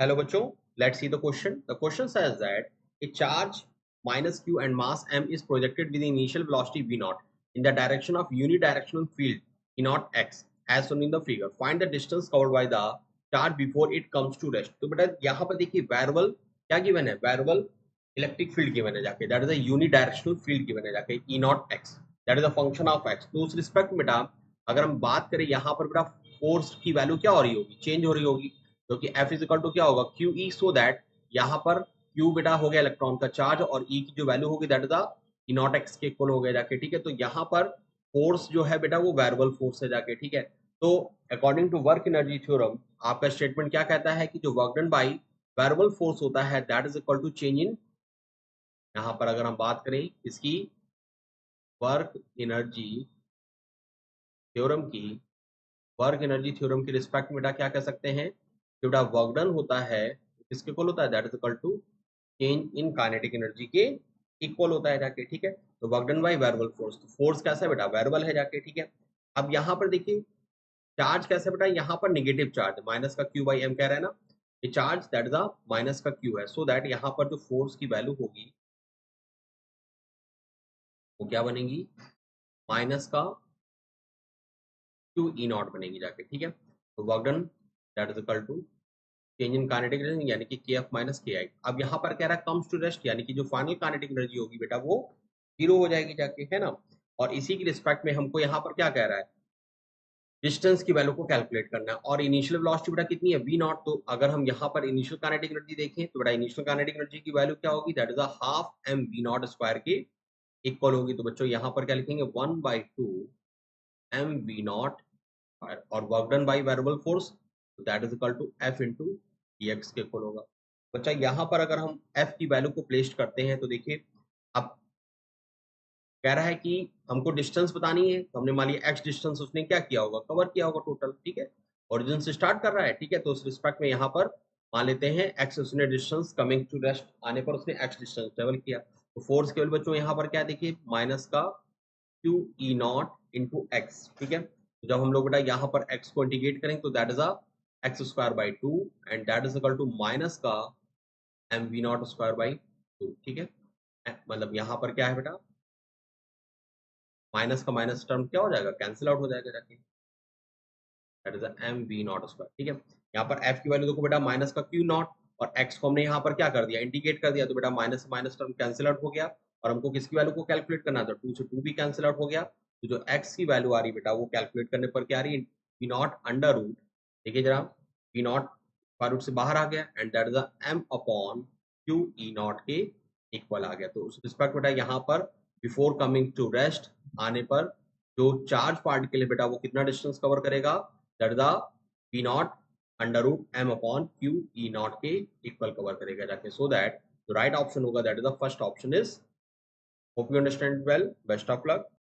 Hello bachcho, let's see the question. The question says that a charge minus q and mass m is projected with the initial velocity v naught in the direction of unidirectional field E naught x as shown in the figure. Find the distance covered by the charge before it comes to rest. तो बेटा यहाँ पर देखिए variable क्या given है, variable electric field given है जाके, that is a unidirectional field given है जाके E naught X, that is a function of X. तो उस रिस्पेक्ट में बेटा अगर हम बात करें यहाँ पर बेटा फोर्स की वैल्यू क्या हो रही होगी, चेंज हो रही होगी, क्योंकि F इज इक्वल टू क्या होगा क्यू ई, सो दैट यहाँ पर Q बेटा हो गया इलेक्ट्रॉन का चार्ज और E की जो वैल्यू होगी that is the E naught x के इक्वल हो गया जाके, ठीक है। तो यहाँ पर फोर्स जो है बेटा वो वेरिएबल फोर्स है जाके, ठीक है। तो according to work energy theorem आपका स्टेटमेंट क्या कहता है कि जो work done by variable force होता है that is equal to change in, यहाँ पर अगर हम बात करें इसकी वर्क एनर्जी थ्योरम की, वर्क एनर्जी थ्योरम की रिस्पेक्ट में बेटा क्या कह सकते हैं कि बेटा वर्क डन होता है किसके इक्वल होता है, that is equal to change in kinetic energy के इक्वल होता है जाके, ठीक है। तो work done by variable force, तो फोर्स कैसा है बेटा, वेरिएबल है जाके, ठीक है। अब यहाँ पर देखिए चार्ज कैसे बेटा, यहाँ पर नेगेटिव चार्ज माइनस का क्यू बाई एम कह रहा है ना, ये चार्ज दैट इज माइनस का क्यू है, सो दैट यहाँ पर जो फोर्स की वैल्यू होगी वो क्या बनेगी, माइनस का क्यू ई नॉट बनेगी जाके, ठीक है। तो work done that is equal to change in kinetic energy यानी कि के एफ माइनस के आई। अब यहाँ पर कह रहा है कम्स टू रेस्ट, यानी कि जो फाइनल काइनेटिक एनर्जी होगी बेटा वो जीरो हो जाएगी जाके, है ना। और इसी की रिस्पेक्ट में हमको यहाँ पर क्या कह रहा है, डिस्टेंस की वैल्यू को कैलकुलेट करना है। और इनिशियल वेलोसिटी बेटा कितनी है, वी नॉट। तो अगर हम यहाँ पर इनिशियल काइनेटिक एनर्जी देखें तो बेटा इनिशियल काइनेटिक एनर्जी की वैल्यू क्या होगी, that is half m we naught square के इक्वल होगी। तो बच्चों यहाँ पर क्या लिखेंगे, 1/2 एम वी नॉट और work done by variable force that is equal to f into d x के इक्वल होगा। बच्चा यहाँ पर अगर हम एफ की वैल्यू को प्लेस करते हैं तो देखिए अब कह रहा है कि हमको डिस्टेंस बतानी है, तो हमने मान लिया एक्स डिस्टेंस उसने क्या किया होगा, कवर किया होगा टोटल, ठीक है। ओरिजिन से स्टार्ट कर रहा है, ठीक है। तो उस रिस्पेक्ट में यहाँ पर मान लेते हैं एक्स, उसने डिस्टेंस कमिंग टू रेस्ट आने पर उसने एक्स डिस्टेंस ट्रेवल किया। तो फोर्स केवल बच्चों यहाँ पर क्या देखिए माइनस का Q e not into x, ठीक है। तो जब हम लोग बेटा यहाँ पर एक्स को इंटीग्रेट करेंगे तो that is a X square by two and that is equal to minus का M we naught square by two, ठीक है। मतलब यहाँ पर क्या है बेटा, माइनस का माइनस टर्म क्या हो जाएगा, कैंसिल आउट हो जाएगा जाके, that is m we naught square, ठीक है। यहाँ पर एफ की वैल्यू देखो बेटा माइनस का क्यू नॉट और एक्स को हमने यहाँ पर क्या कर दिया, इंटीग्रेट कर दिया, तो बेटा minus minus term cancel out हो गया। और हमको किसकी वैल्यू को कैलकुलेट करना था, टू से टू भी कैंसिल आउट हो गया। तो जो एक्स की वैल्यू आ रही बेटा वो कैलकुलेट करने पर क्या आ रही है, वी नॉट अंडर रूट, देखिए जरा वी नॉट स्क्वायर रूट से बाहर आ गया and that is m upon q e naught के इक्वल आ गया। तो उस रिस्पेक्ट बेटा यहाँ पर बिफोर कमिंग टू रेस्ट आने पर जो चार्ज पार्ट के लिए बेटा वो कितना डिस्टेंस कवर करेगा, that is p naught under root m upon q e naught के इक्वल कवर करेगा जाके, सो दैट जो राइट ऑप्शन होगा that is the first option is. Hope you understand well, best of luck.